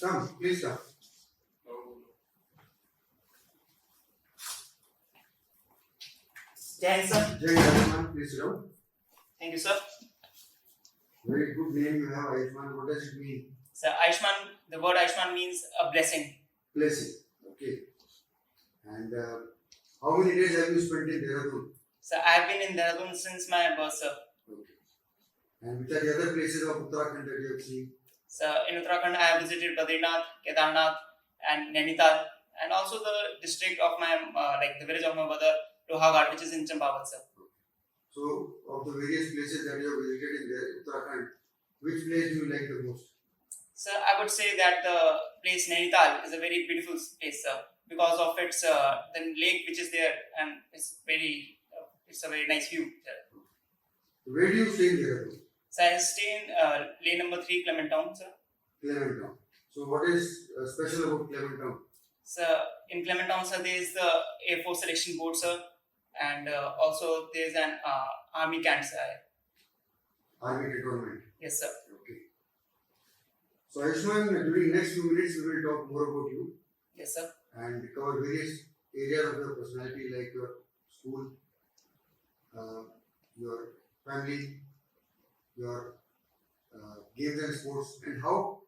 Come, please come. Jai Hind, sir. Jai Ayushmaan, please sit down. Thank you, sir. Very good name you have, Ayushmaan. What does it mean? Sir, Ayushmaan, the word Ayushmaan means a blessing. Blessing. Okay. And how many days have you spent in Dehradun? Sir, I have been in Dehradun since my birth, sir. Okay. And which are the other places of Uttarakhand that you have seen? Sir, in Uttarakhand, I have visited Badrinath, Kedarnath, and Nainital, and also the district of my, the village of my mother, Lohagarh, which is in Champawat, sir. So, of the various places that you have visited in Uttarakhand, which place do you like the most? Sir, I would say that the place Nainital is a very beautiful place, sir, because of its the lake which is there, and it's a very nice view there. Where do you stay in Dehradun? So I stay in lane number 3, Clement Town, sir. Clement Town. So, what is special about Clement Town? So in Clement Town, sir, there is the Air Force Selection Board, sir, and also there is an army camp, sir. Army Cantonment. Yes, sir. Okay. So, Ayushmaan, during next few minutes, we will talk more about you Yes, sir. and cover various areas of your personality like your school, your family, your games and sports, and how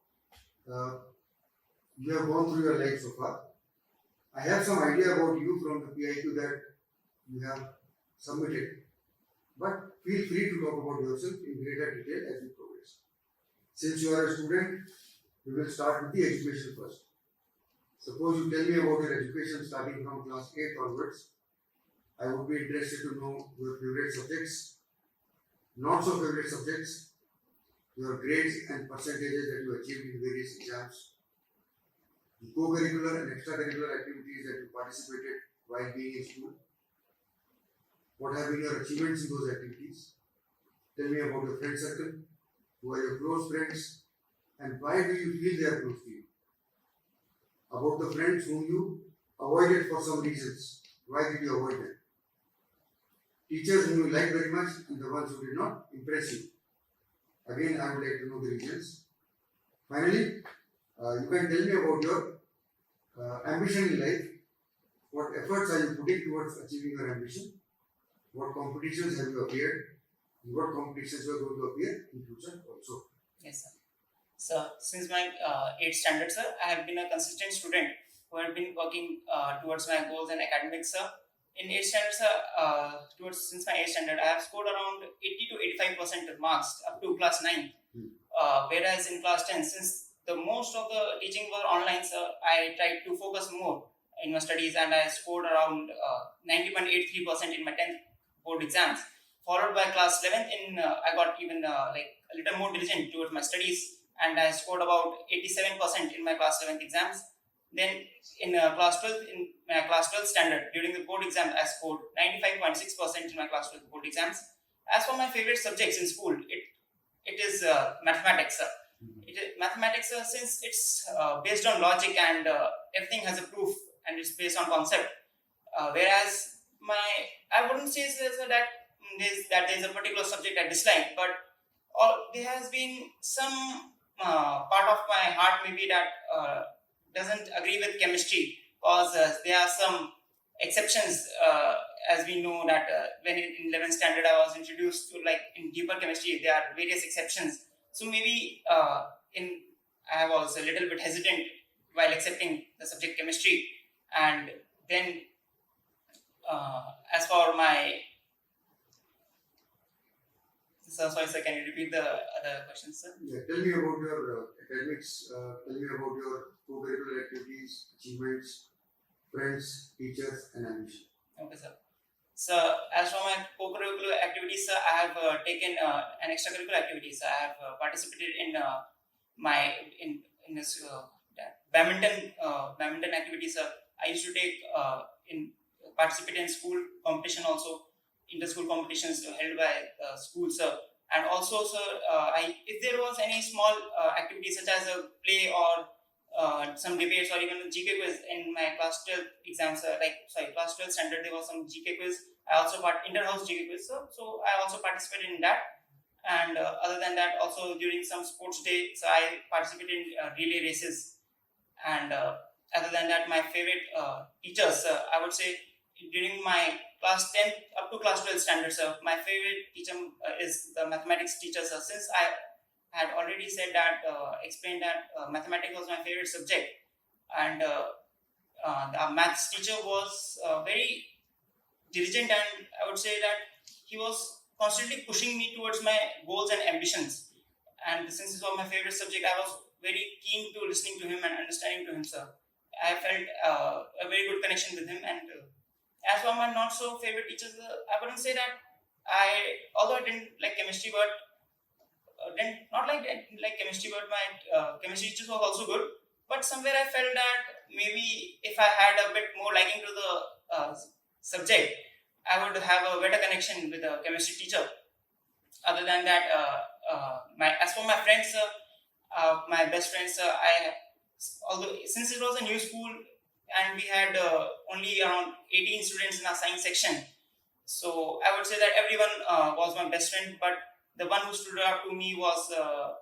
you have gone through your life so far. I have some idea about you from the PIQ that you have submitted, but feel free to talk about yourself in greater detail as we progress. Since you are a student, we will start with the education first. Suppose you tell me about your education starting from class 8 onwards. I would be interested to know your favorite subjects, not so favorite subjects, your grades and percentages that you achieved in various exams, the co-curricular and extracurricular activities that you participated while being in school. What have been your achievements in those activities? Tell me about your friend circle, who are your close friends, and why do you feel they are close to you? About the friends whom you avoided for some reasons. Why did you avoid them? Teachers whom you liked very much and the ones who did not impress you. Again, I would like to know the reasons. Finally, you can tell me about your ambition in life. What efforts are you putting towards achieving your ambition? What competitions have you appeared? And what competitions you are going to appear in future also? Yes, sir. So since my 8th standard, sir, I have been a consistent student who have been working towards my goals and academics, sir. In 8th standard, sir, since my 8th standard, I have scored around 80 to 85% marks up to class 9. Whereas in class 10, since the most of the teaching were online, sir, I tried to focus more in my studies and I scored around 90.83% in my 10th board exams. Followed by class 11, I got even a little more diligent towards my studies and I scored about 87% in my class 7th exams. Then in class 12, in my class 12 standard, during the board exam, I scored 95.6% in my class 12 board exams. As for my favorite subjects in school, it is mathematics, sir. Mathematics, since it's based on logic and everything has a proof and it's based on concept. Whereas I wouldn't say that there's a particular subject I dislike, but there has been some part of my heart maybe that doesn't agree with chemistry, because there are some exceptions, as we know that when in 11th standard I was introduced to in deeper chemistry, there are various exceptions. So maybe I was a little bit hesitant while accepting the subject chemistry. And then as for my sorry, sir, can you repeat the other questions, sir? Yeah, tell me about your academics, tell me about your co-curricular activities, achievements, friends, teachers, and ambition. Okay, sir. So, as for my co-curricular activities, sir, I have taken an extracurricular activities. I have participated in this badminton activities, sir. I used to participate in school competition also. Inter-school competitions held by school, sir. And also, sir, if there was any small activities such as a play or some debates or even a GK quiz in my class 12 exams, class 12 standard, there was some GK quiz. I also inter-house GK quiz, sir. So I also participated in that. And other than that, also during some sports day, so I participated in relay races And other than that, my favorite teachers, I would say during my class 10 up to class 12 standards, my favorite teacher is the mathematics teacher. Since I had already said that, explained that mathematics was my favorite subject, and the maths teacher was very diligent, and I would say that he was constantly pushing me towards my goals and ambitions. And since it was my favorite subject, I was very keen to listening to him and understanding to him, sir. I felt a very good connection with him. And as for my not so favorite teachers, I wouldn't say that although I didn't like chemistry, but didn't not like chemistry, but my chemistry teachers was also good. But somewhere I felt that maybe if I had a bit more liking to the subject, I would have a better connection with the chemistry teacher. Other than that, as for my friends, my best friends, although since it was a new school and we had only around 18 students in our science section, so I would say that everyone was my best friend. But the one who stood out to me was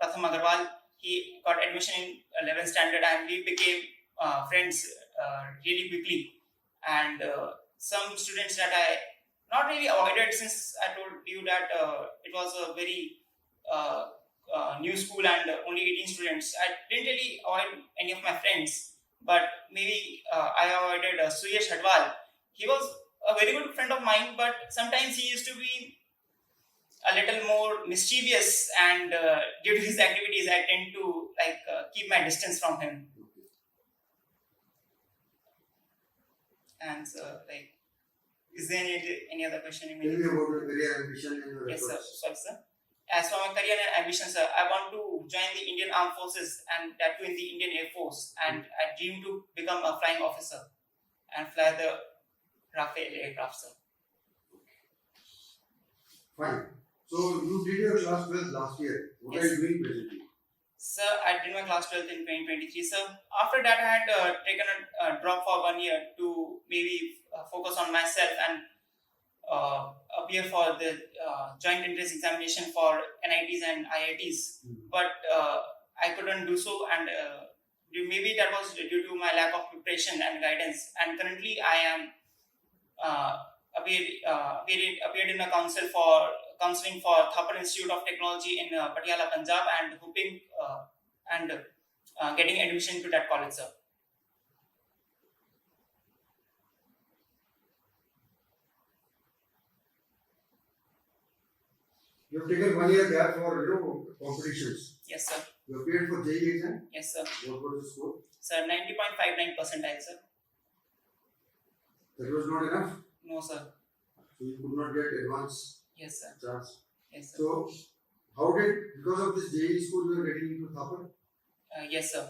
Pratham Agarwal. He got admission in 11th standard and we became friends really quickly. And some students that I not really avoided, since I told you that it was a very new school and only 18 students. I didn't really avoid any of my friends, but maybe I avoided Suyesh Hadwal. He was a very good friend of mine, but sometimes he used to be a little more mischievous, and due to his activities, I tend to keep my distance from him. And is there any other question you may? Tell me about your career ambition and your Yes, sir. efforts. Sorry, sir. As for my career and ambition, sir, I want to join the Indian Armed Forces, and that too in the Indian Air Force. And I dream to become a flying officer and fly the Rafale aircraft, sir. Fine. So you did your class 12 last year. What are you doing presently? Sir, I did my class 12 in 2023, sir. After that, I had taken a drop for 1 year to maybe focus on myself and appear for the joint entrance examination for NITs and IITs. But I couldn't do so, and maybe that was due to my lack of preparation and guidance. And currently, I am appeared in a counseling for Thapar Institute of Technology in Patiala, Punjab, and hoping and getting admission to that college, sir. You have taken 1 year gap for competitions. Yes, sir. You appeared for JEE exam. Yes, sir. What was the score? Sir, 90.59 percentile, sir. That was not enough. No, sir. So you could not get advance Yes, sir. chance. Yes, sir. So how did, because of this JEE school, you are getting into Thapar? Yes, sir.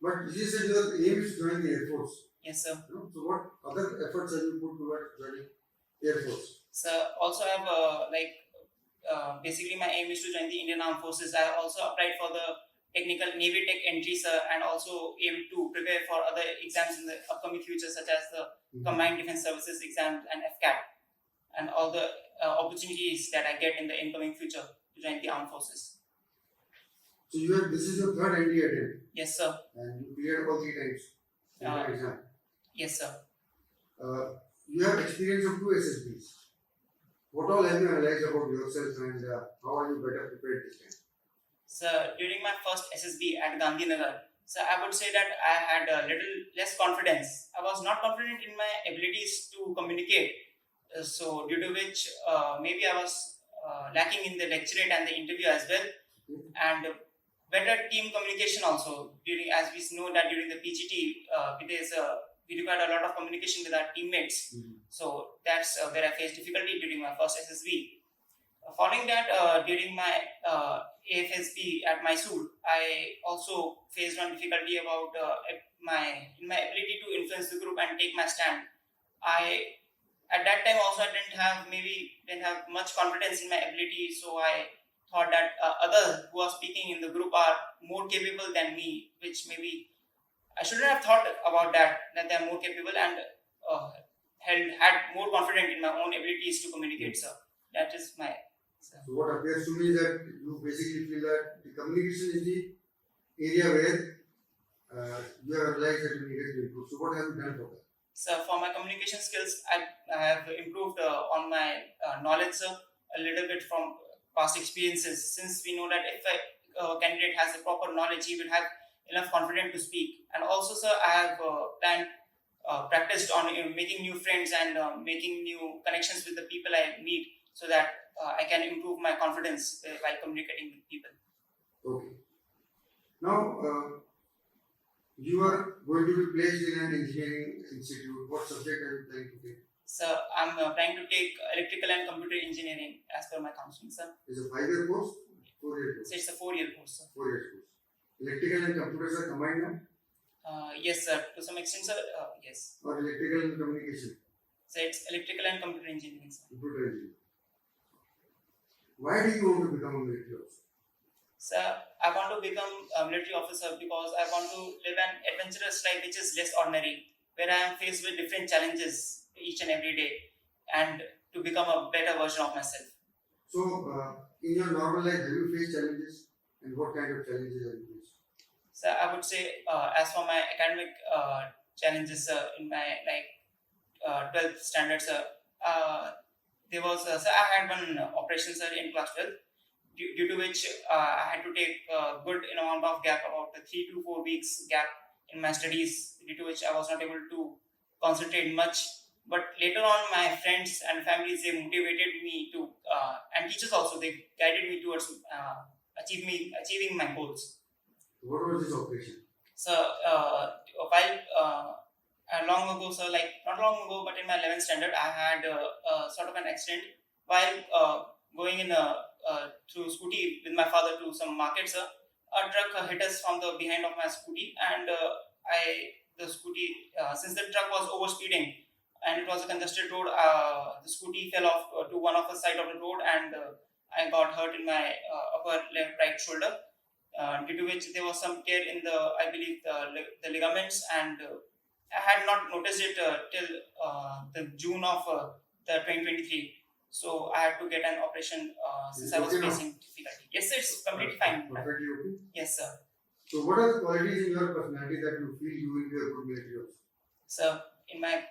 But you said your aim is to join the Air Force. Yes, sir. No? So what other efforts have you put towards joining Air Force? Sir, also I have basically my aim is to join the Indian Armed Forces. I have also applied for the technical Navy Tech entry, sir, and also aim to prepare for other exams in the upcoming future, such as the Combined Defense Services exam and FCAT, and all the opportunities that I get in the incoming future to join the armed forces. So this is your third NDA attempt. Yes, sir. And you cleared all 3 times in the exam. Yes, sir. You have experience of 2 SSBs. What all have you analyzed about yourself, and how are you better prepared this time? Sir, during my first SSB at Gandhinagar, so I would say that I had a little less confidence. I was not confident in my abilities to communicate. So due to which maybe I was lacking in the lecturate and the interview as well, and better team communication also. As we know that during the PGT, we required a lot of communication with our teammates. So that's where I faced difficulty during my first SSB. Following that, during my AFSB at Mysore, I also faced one difficulty about my ability to influence the group and take my stand. At that time also I didn't have much confidence in my ability, so I thought that others who are speaking in the group are more capable than me, which maybe I shouldn't have thought about that they are more capable, and had more confidence in my own abilities to communicate, sir. That is my... So what appears to me is that you basically feel that the communication is the area where you have realized that you needed to improve. So what have you done for that? So for my communication skills, I have improved on my knowledge a little bit from past experiences. Since we know that if a candidate has a proper knowledge, he will have enough confidence to speak. And also, sir, I have practiced on making new friends and making new connections with the people I meet, so that I can improve my confidence while communicating with people. Okay. Now, you are going to be placed in an engineering institute. What subject are you planning to take? So I'm trying to take electrical and computer engineering as per my counseling, sir. It's a 5-year course, 4-year course. So it's a 4-year course, sir. 4-year course. Electrical and computers are combined now, Yes, sir. To some extent, sir. Yes. or electrical and communication, So it's electrical and computer engineering, sir. computer engineering. Why do you want to become a military officer? So I want to become a military officer because I want to live an adventurous life which is less ordinary, where I am faced with different challenges each and every day, and to become a better version of myself. So, in your normal life, have you faced challenges, and what kind of challenges have you faced? So I would say, as for my academic challenges in my 12th standard, there was so I had one operation, sir, in class 12, due to which I had to take a good amount of gap, about 3 to 4 weeks gap in my studies, due to which I was not able to concentrate much. But later on, my friends and families, they motivated me to, and teachers also, they guided me towards achieving my goals. What was this operation? So while long ago, so like not long ago, but in my 11th standard, I had sort of an accident while going in through scooty with my father to some markets. A truck hit us from the behind of my scooty, and the scooty, since the truck was over speeding and it was a congested road, the scooty fell off to one of the side of the road, and I got hurt in my upper left right shoulder, due to which there was some tear in the, I believe, the ligaments, and I had not noticed it till the June of the 2023. So I had to get an operation since I was okay now? facing difficulty. Yes, sir, it's completely fine. Perfectly okay. Yes, sir. So, what are the qualities in your personality that you feel you will be a good military officer? So in my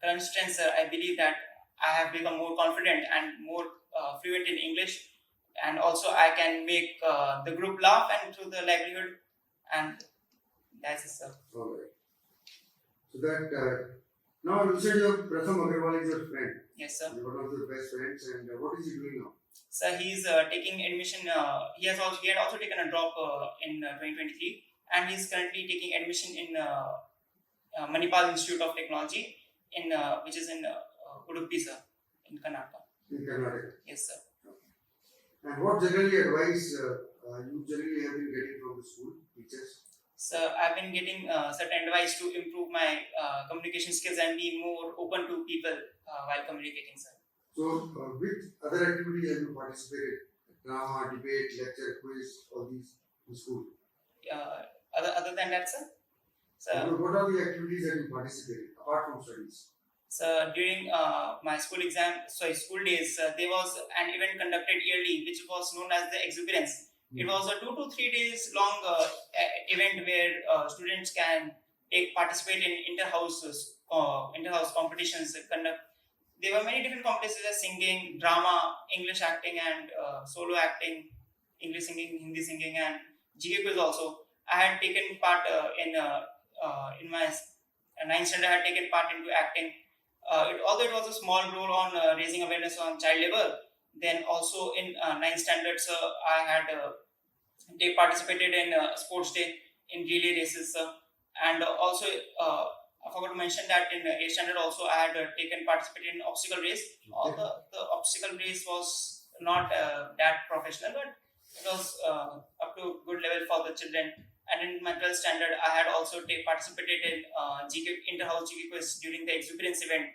current strength, sir, I believe that I have become more confident and more fluent in English, and also I can make the group laugh and through the livelihood, and that's it, sir. All right. So that now you said your Pratham Agarwal is your friend. Yes, sir. You're one of your best friends, and what is he doing now? So he's taking admission. He had also taken a drop in 2023, and he's currently taking admission in Manipal Institute of Technology, in which is in Udupi, sir, in Karnataka. In Karnataka. Yes, sir. And what generally advice you generally have been getting from the school teachers? So I've been getting certain advice to improve my communication skills and be more open to people while communicating, sir. So, which other activities have you participated? Drama, debate, lecture, quiz, all these in school? Other than that, sir. So What are the activities that you participated apart from studies? So during my school days, there was an event conducted yearly, which was known as the Exuberance. It was a 2 to 3 days long event where students can participate in inter-house competitions. There were many different competitions like singing, drama, English acting, and solo acting, English singing, Hindi singing, and GK quiz also. I had taken part in my 9th standard. I had taken part into acting. Although it was a small role on raising awareness on child labor, then also in 9th standard, I had participated in sports day in relay races, and also I forgot to mention that in 8th standard also I had participated in obstacle race. All the obstacle race was not that professional, but it was up to good level for the children. And in my 12th standard, I had also participated in inter-house GK quiz during the Exuberance event,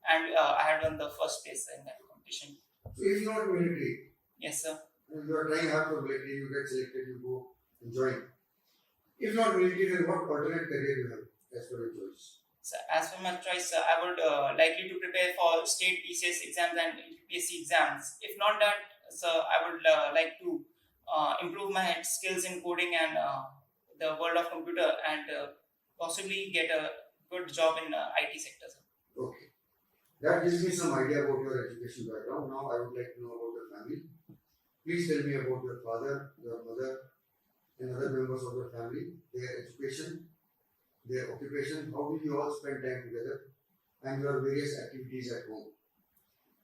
and I had won the first place in that competition. So, if you are military, Yes, sir. and you are trying hard for military, you get selected, you go and join. If not military, then what alternate career you have as per your choice? So, as for my choice, I would likely to prepare for state PCS exams and UPSC exams. If not that, I would like to improve my skills in coding and the world of computer and possibly get a good job in IT sector. Okay. That gives me some idea about your education background. Now I would like to know about your family. Please tell me about your father, your mother, and other members of your family, their education, their occupation, how do you all spend time together, and your various activities at home.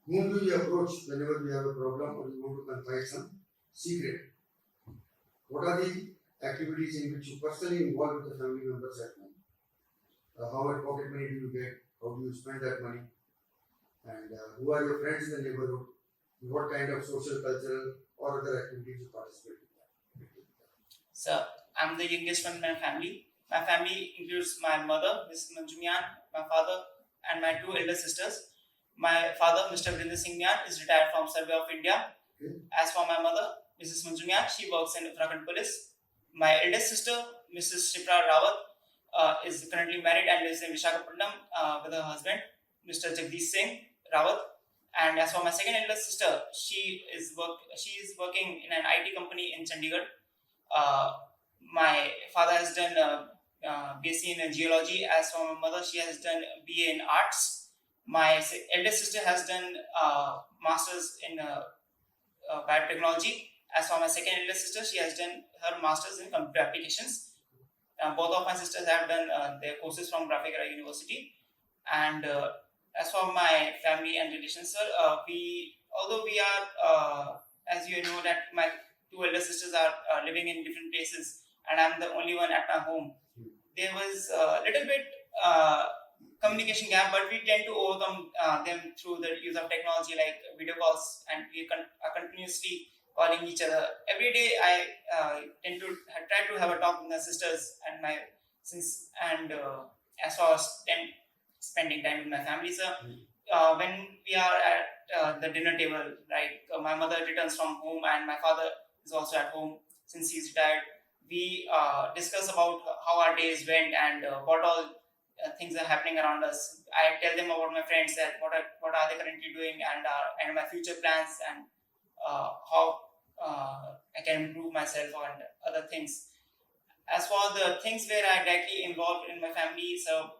Whom do you approach whenever you have a problem or you want to confide some secret? What are the activities in which you personally involve with the family members at home? How much pocket money do you get? How do you spend that money? And who are your friends in the neighborhood? What kind of social, cultural, or other activities you participate in? So I'm the youngest one in my family. My family includes my mother, Mrs. Manju Mian, my father, and my two elder sisters. My father, Mr. Vrinder Singh Mian, is retired from Survey of India. Okay. As for my mother, Mrs. Manju Mian, she works in Uttarakhand Police. My eldest sister, Mrs. Shipra Rawat, is currently married and lives in Visakhapatnam with her husband, Mr. Jagdish Singh Rawat. And as for my second eldest sister, she is working in an IT company in Chandigarh. My father has done BSc in geology. As for my mother, she has done BA in arts. My eldest sister has done masters in biotechnology. As for my second eldest sister, she has done her masters in computer applications. Both of my sisters have done their courses from Graphic University. And as for my family and relations, sir, although we are, as you know, that my two elder sisters are living in different places, and I'm the only one at my home. There was a little bit communication gap, but we tend to overcome them through the use of technology like video calls, and we are continuously calling each other. Every day I tend to try to have a talk with my sisters and my as far as spending time with my family, sir. When we are at the dinner table, my mother returns from home and my father is also at home since he's retired. We discuss about how our days went and what all things are happening around us. I tell them about my friends, that what are they currently doing, and my future plans, and how I can improve myself and other things. As for the things where I directly involved in my family, so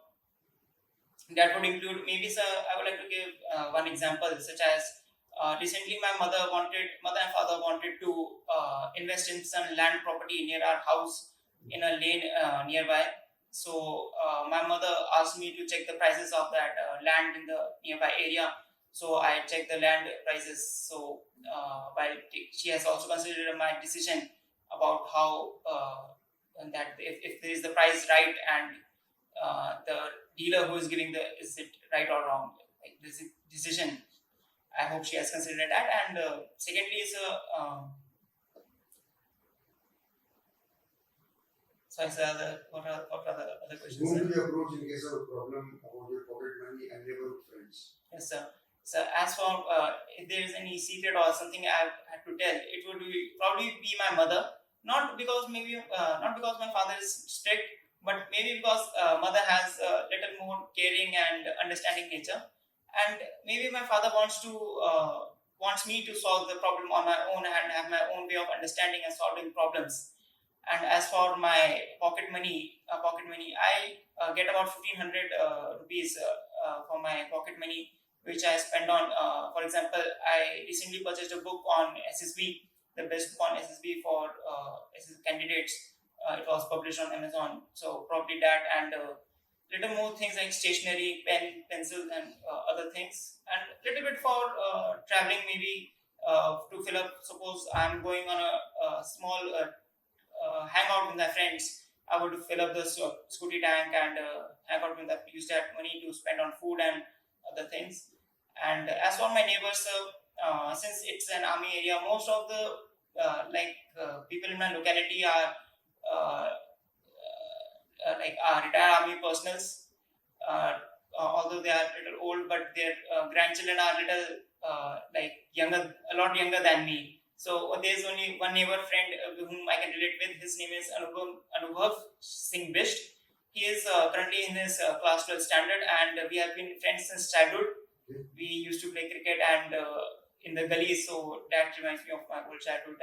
that would include, maybe, sir, I would like to give one example, such as recently my mother and father wanted to invest in some land property near our house in a lane nearby. So my mother asked me to check the prices of that land in the nearby area. So I checked the land prices. So while she has also considered my decision about how that if there is the price right, and the dealer who is giving is it right or wrong, like this decision. I hope she has considered that. And secondly is sorry, sir, what are the other questions? Whom do you approach in case of a problem about your pocket money and neighborhood friends? Yes, sir. So as for if there is any secret or something I had to tell, it would probably be my mother. Not because my father is strict, but maybe because mother has a little more caring and understanding nature, and maybe my father wants me to solve the problem on my own and have my own way of understanding and solving problems. And as for my pocket money, I get about 1,500 rupees for my pocket money, which I spend on. For example, I recently purchased a book on SSB, the best book on SSB for SSB candidates. It was published on Amazon. So probably that, and little more things like stationery, pen, pencils, and other things, and little bit for traveling, maybe to fill up. Suppose I'm going on a small hangout with my friends, I would fill up the scooty tank and hang out with them, use that money to spend on food and other things. And as for my neighbors, since it's an army area, most of the people in my locality are retired army personals. Although they are little old, but their grandchildren are a lot younger than me. So there's only one neighbor friend whom I can relate with. His name is Anubhav Singh Bisht. He is currently in his class 12 standard, and we have been friends since childhood. We used to play cricket and in the gullies, so that reminds me of my old childhood.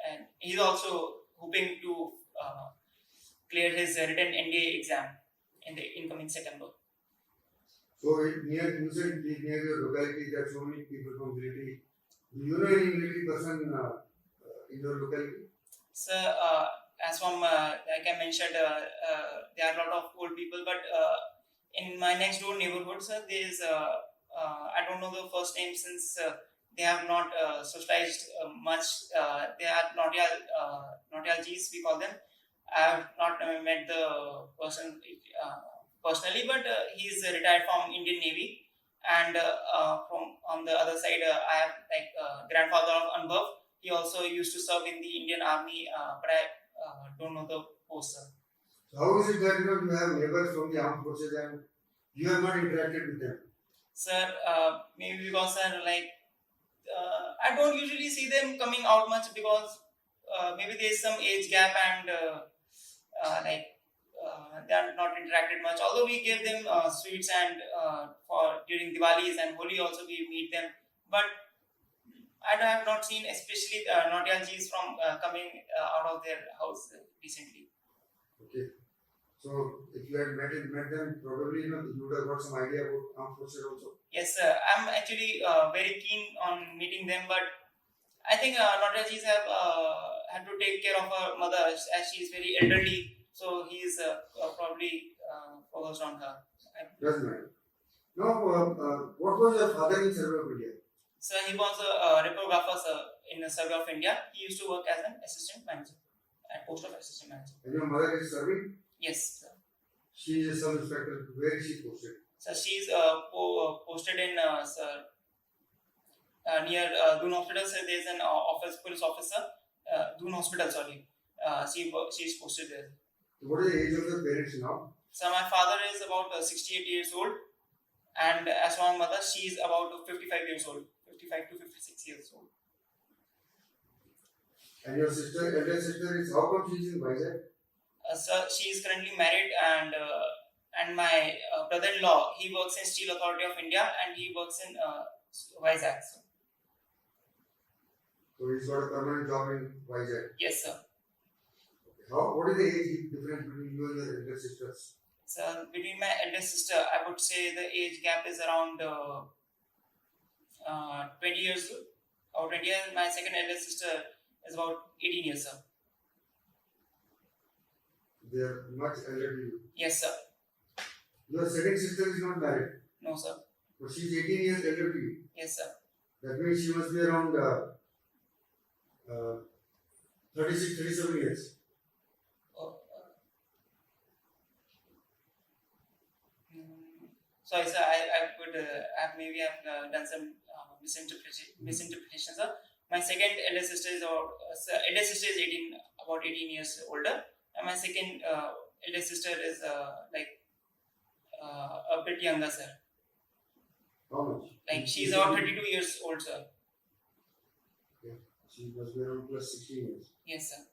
And he's also hoping to clear his written NDA exam in the incoming September. So you said near your locality there are so many people from military. Do you know any military person in your locality? So, as from like I mentioned, there are a lot of old people, but in my next door neighborhood, sir, there is I don't know the first name since they have not socialized much. They are Nautial we call them. I have not met the person personally, but he is retired from Indian Navy, and from on the other side, I have like grandfather of Anubhav. He also used to serve in the Indian Army, but I don't know the post, sir. So how is it that you have neighbors from the armed forces and you have not interacted with them? Sir, maybe because like I don't usually see them coming out much because maybe there is some age gap and like they are not interacted much. Although we give them sweets and for during Diwalis and Holi also we meet them, but I have not seen especially Nautial from coming out of their house recently. Okay. So if you had met them, probably you would have got some idea about armed forces also. Yes, sir. I'm actually very keen on meeting them, but I think Nautial have to take care of her mother as she is very elderly, so he is probably focused on her. Doesn't matter. Now, what was your father in Survey of India? So he was a reprographer, sir, in the Survey of India. He used to work as an assistant manager at post of assistant manager. And your mother is serving? Yes, sir. She is a sub-inspector. Where is she posted? So she is posted in near Dehradun Hospital. So there is an police officer. Dehradun Hospital, sorry. She is posted there. So what is the age of your parents now? So my father is about 68 years old, and as for my mother, she is about 55 years old, 55 to 56 years old. And your sister, elder sister, is how come she is in Vizag? So she is currently married, and my brother-in-law, he works in Steel Authority of India, and he works in Vizag. So he's got a permanent job in Vizag. Yes, sir. What is the age difference between you and your elder sisters? So between my elder sister, I would say the age gap is around 20 years or 20 years. My second elder sister is about 18 years, sir. They are much elder than you. Yes, sir. Your second sister is not married. No, sir. But she is 18 years elder to you. Yes, sir. That means she must be around 36, 37 years. Sorry, sir. I could maybe have done some misinterpretation, sir. My second elder sister is is 18, about 18 years older, and my second elder sister is like a bit younger, sir. How much? Like she's about 32 years old, sir. Okay. She must be around plus 16 years. Yes, sir.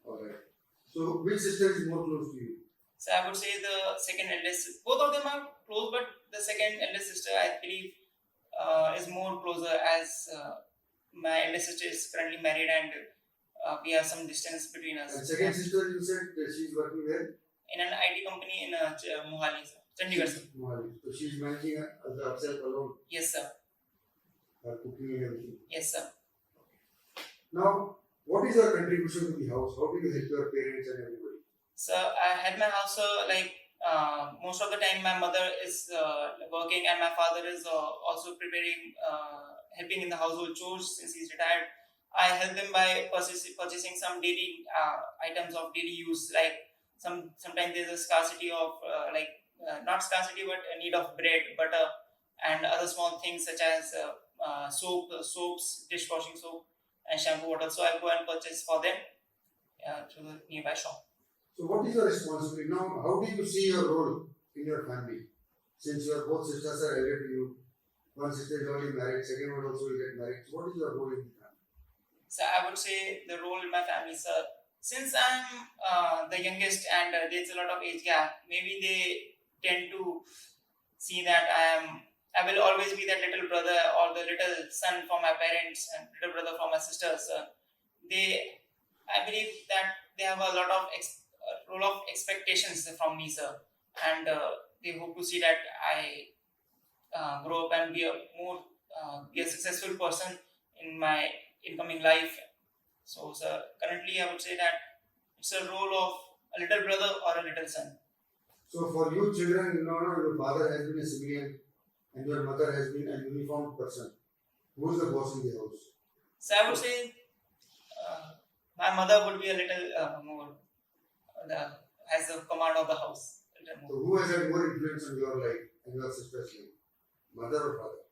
Alright. So which sister is more close to you? So I would say the second eldest. Both of them are close, but the second eldest sister, I believe, is more closer as my eldest sister is currently married and we have some distance between us. And second sister, you said she's working where? In an IT company in Mohali, sir. Chandigarh, sir. Mohali. So she's managing herself alone. Yes, sir. Her cooking and everything. Yes, sir. Now, what is your contribution to the house? How do you help your parents and everybody? So I had my house, like most of the time my mother is working and my father is also preparing, helping in the household chores since he's retired. I help them by purchasing some daily items of daily use, like sometimes there's a scarcity of not scarcity but a need of bread, butter, and other small things such as soaps, dishwashing soap, and shampoo water. So I go and purchase for them through the nearby shop. So what is your responsibility now? How do you see your role in your family? Since your both sisters are elder to you, one sister is already married, second one also will get married. So what is your role in the family? So I would say the role in my family, sir. Since I'm the youngest and there's a lot of age gap, maybe they tend to see that I will always be that little brother or the little son for my parents and little brother for my sisters. I believe that they have a lot of role of expectations from me, sir, and they hope to see that I grow up and be a successful person in my incoming life. So, sir, currently I would say that it's a role of a little brother or a little son. So for you children, your father has been a civilian and your mother has been a uniformed person. Who is the boss in the house? So I would say my mother would be a little more has the command of the house. So who has had more influence on your life and your sister's life, mother or father?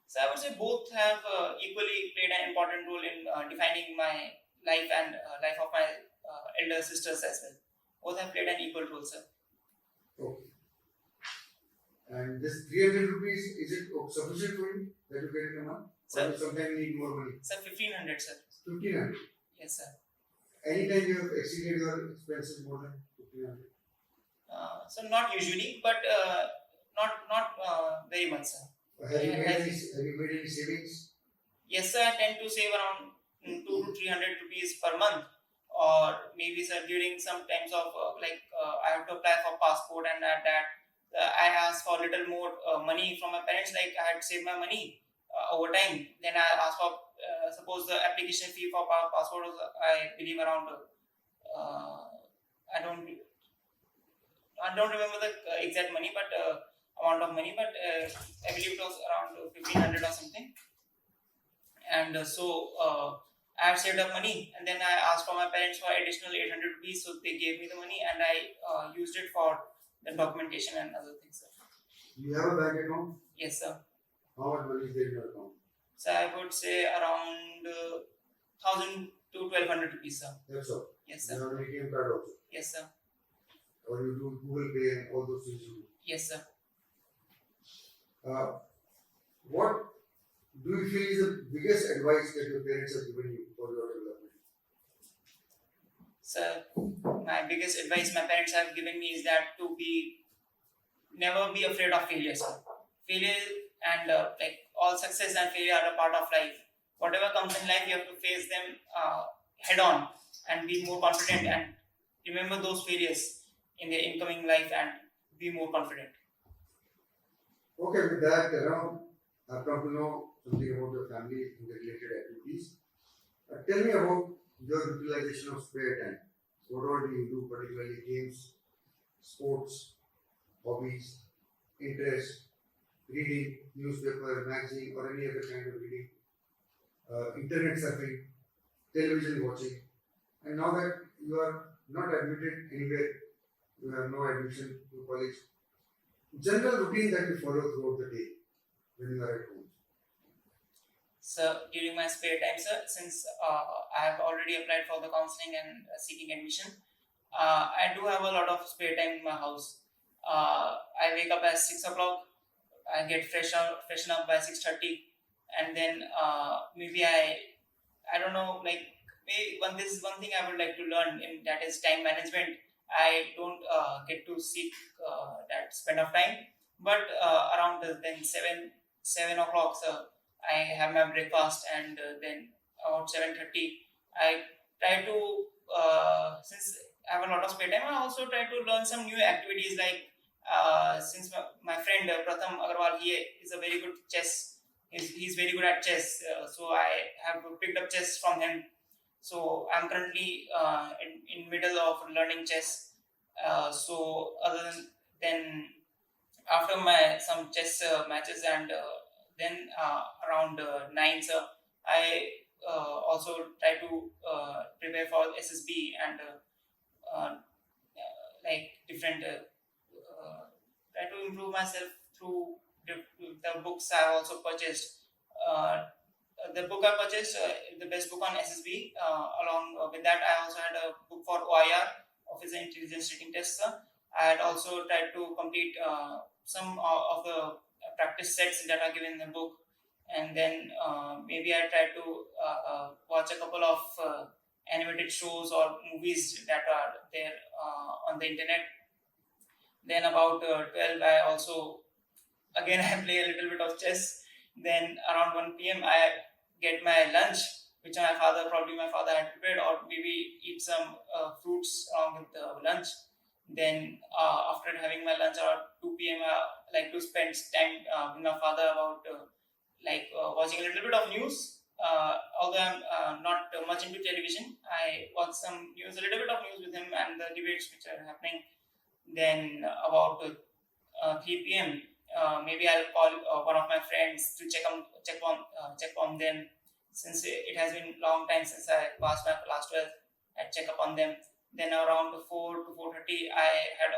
So I would say both have equally played an important role in defining my life and life of my elder sisters as well. Both have played an equal role, sir. Okay. And this 300 rupees, is it sufficient for you that you get in a month? Sir, or you sometimes need more money? Sir, 1500, sir. 1500? Yes, sir. Anytime you have exceeded your expenses more than 1500? So not usually, but not very much, sir. Have you made any savings? Yes, sir. I tend to save around 2 to 300 rupees per month, or maybe, sir, during some times of I have to apply for passport, and at that I ask for a little more money from my parents. Like I had saved my money over time. Then I ask for suppose the application fee for passport was I believe around I don't remember the exact money, but amount of money, but I believe it was around 1500 or something. And I have saved up money, and then I asked for my parents for additional 800 rupees, so they gave me the money, and I used it for the documentation and other things, sir. You have a bank account? Yes, sir. How much money is there in your account? So I would say around 1000 to 1200 rupees, sir. That's all. Yes, You sir. have an ATM card also? Yes, sir. Or you do Google Pay and all those things you do? Yes, sir. What do you feel is the biggest advice that your parents have given you for your development? So my biggest advice my parents have given me is that to never be afraid of failure, sir. Failure and all success and failure are a part of life. Whatever comes in life, you have to face them head on and be more confident, and remember those failures in the incoming life and be more confident. Okay, with that, I've come to know something about your family and the related activities. Tell me about your utilization of spare time. What all do you do, particularly games, sports, hobbies, interests, reading, newspaper, magazine, or any other kind of reading, internet surfing, television watching, and now that you are not admitted anywhere, you have no admission to college, general routine that you follow throughout the day when you are at home. So during my spare time, sir, since I have already applied for the counseling and seeking admission, I do have a lot of spare time in my house. I wake up at 6 o'clock. I get freshen up by 6:30, and then maybe I don't know, this is one thing I would like to learn, in that is time management. I don't get to seek that spend of time, but around then 7 o'clock, so I have my breakfast, and then about 7:30 I try to since I have a lot of spare time, I also try to learn some new activities, like since my friend Pratham Agarwal, he is a very good chess. He's very good at chess, so I have picked up chess from him. So I'm currently in middle of learning chess. So other than after my some chess matches, and then around 9, so I also try to prepare for SSB and different try to improve myself through the books I also purchased. The book I purchased, the best book on SSB. Along with that, I also had a book for OIR, Officer Intelligence Rating Test. I had also tried to complete some of the practice sets that are given in the book, and then maybe I tried to watch a couple of animated shows or movies that are there on the internet. Then about 12, I also again I play a little bit of chess. Then around 1 p.m. I get my lunch which probably my father had prepared, or maybe eat some fruits along with the lunch. Then after having my lunch around 2 p.m., I like to spend time with my father about watching a little bit of news. Although I'm not much into television, I watch some news, a little bit of news with him and the debates which are happening. Then about 3 p.m., maybe I'll call one of my friends to check on them, since it has been long time since I passed my class 12. I check up on them. Then around 4 to 4:30, I had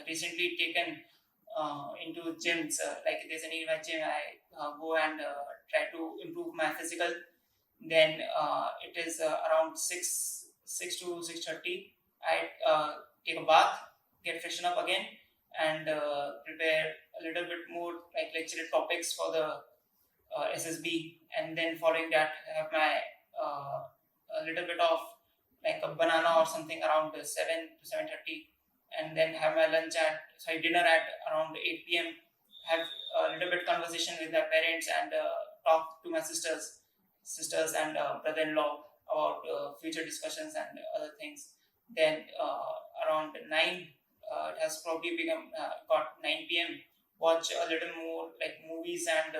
recently taken into gyms. Like there's a nearby gym, I go and try to improve my physical. Then it is around 6 to 6:30. I take a bath, get freshen up again, and prepare a little bit more like lecture topics for the SSB. And then following that, I have my a little bit of like a banana or something around 7 to 7:30, and then have my dinner at around 8 p.m. Have a little bit conversation with my parents and talk to my sisters and brother-in-law about future discussions and other things. Then around 9, it has probably got 9 p.m. Watch a little more like movies and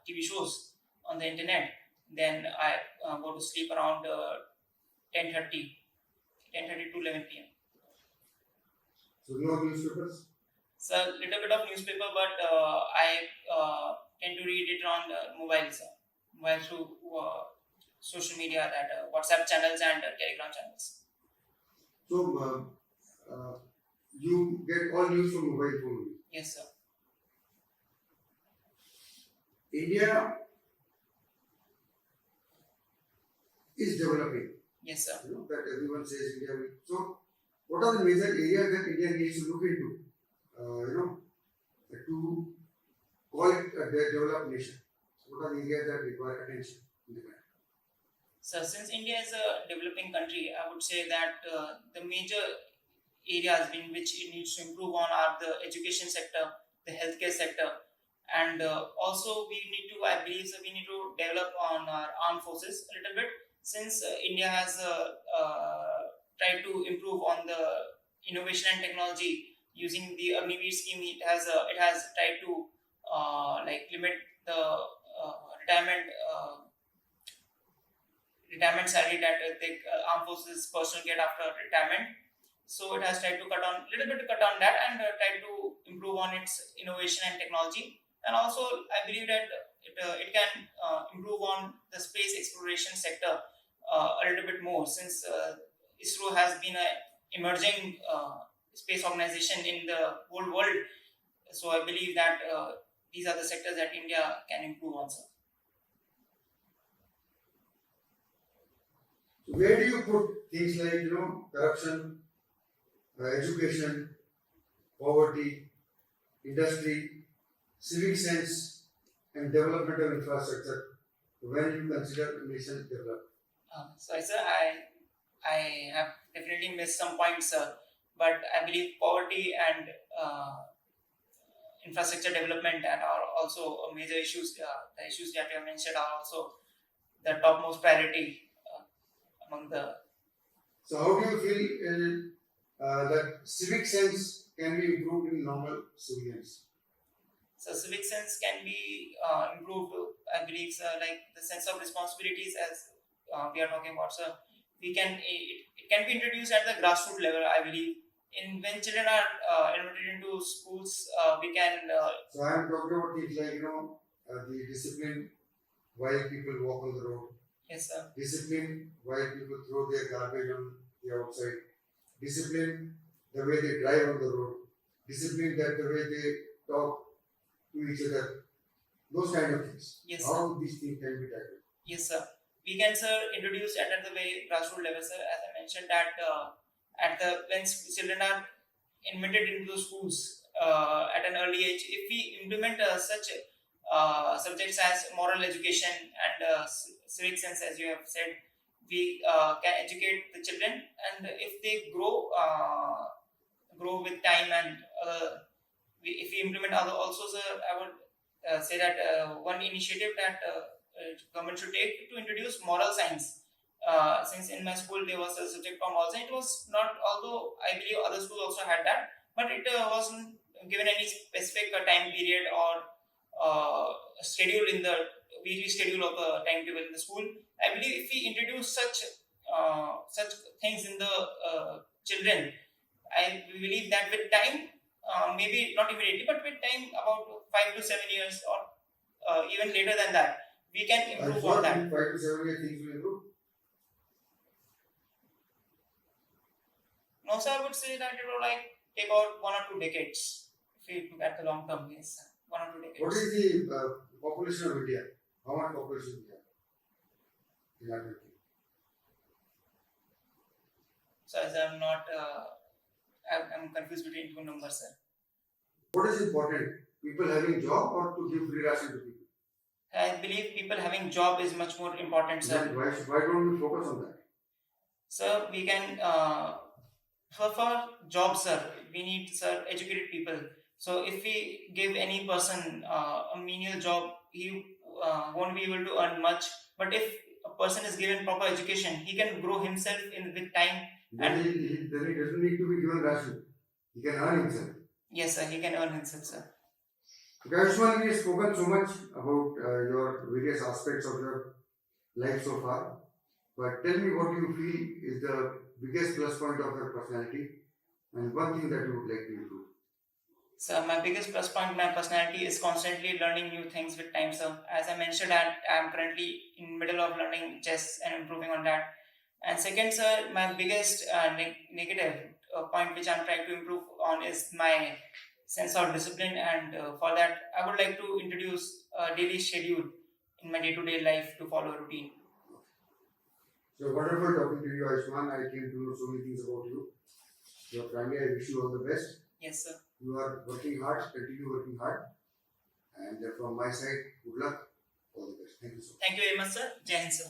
TV shows on the internet. Then I go to sleep around 10:30 to 11 p.m. So no newspapers? So a little bit of newspaper, but I tend to read it on mobile through social media, that WhatsApp channels and Telegram channels. So you get all news from mobile phone? Yes, sir. India is developing. Yes, sir. You know that everyone says India will. So what are the major areas that India needs to look into? To call it a developed nation. What are the areas that require attention in the country? So since India is a developing country, I would say that the major areas in which it needs to improve on are the education sector, the healthcare sector, and also I believe we need to develop on our armed forces a little bit, since India has tried to improve on the innovation and technology using the Agniveer scheme. It has tried to limit the retirement salary that the armed forces personnel get after retirement. So it has tried to cut on that and try to improve on its innovation and technology. And also, I believe that it can improve on the space exploration sector a little bit more, since ISRO has been an emerging space organization in the whole world. So I believe that these are the sectors that India can improve on, sir. So where do you put things like corruption, education, poverty, industry, civic sense, and development of infrastructure when you consider nation development? So sir, I have definitely missed some points, sir. But I believe poverty and infrastructure development are also major issues. The issues that you have mentioned are also the topmost priority among the. So how do you feel that civic sense can be improved in normal civilians? So civic sense can be improved, I believe, sir, like the sense of responsibilities, as we are talking about, sir. It can be introduced at the grassroots level, I believe. When children are enrolled into schools, we can. So I am talking about things like the discipline while people walk on the road. Yes, sir. Discipline while people throw their garbage on the outside. Discipline the way they drive on the road. Discipline that the way they talk to each other. Those kind of things. Yes, how these things can be tackled? Yes, sir. We can, sir, introduce at the way grassroots level, sir. As I mentioned that when children are admitted into the schools at an early age, if we implement such subjects as moral education and civic sense, as you have said, we can educate the children, and if they grow with time, and if we implement also, sir, I would say that one initiative that government should take to introduce moral science. Since in my school there was a subject called moral science, it was not, although I believe other schools also had that, but it wasn't given any specific time period or schedule in the weekly schedule of the timetable in the school. I believe if we introduce such things in the children, I believe that with time, maybe not immediately, but with time, about 5 to 7 years or even later than that, we can improve on that. 5 to 7 years things will improve. No, sir, I would say that it will like take out 1 or 2 decades. If you look at the long term, yes, 1 or 2 decades. What is the population of India? How much population we have in our country? So as I'm not, I'm confused between two numbers, sir. What is important? People having job or to give free ration to people? I believe people having job is much more important, sir. Then why don't we focus on that? Sir, we can, for jobs, sir, we need, sir, educated people. So if we give any person a menial job, he won't be able to earn much. But if a person is given proper education, he can grow himself in with time. Then he doesn't need to be given ration. He can earn himself. Yes, sir, he can earn himself, sir. Okay, Ayushmaan, we have spoken so much about your various aspects of your life so far. But tell me what you feel is the biggest plus point of your personality and one thing that you would like to improve. So my biggest plus point in my personality is constantly learning new things with time, sir. As I mentioned, I am currently in middle of learning chess and improving on that. And second, sir, my biggest negative point which I'm trying to improve on is my sense of discipline. And for that, I would like to introduce a daily schedule in my day-to-day life to follow a routine. So wonderful talking to you, Ayushmaan. I came to know so many things about you. Your family, I wish you all the best. Yes, sir. You are working hard, continue working hard. And from my side, good luck, all the best. Thank you so much. Thank you very much, sir. Jai Hind, sir.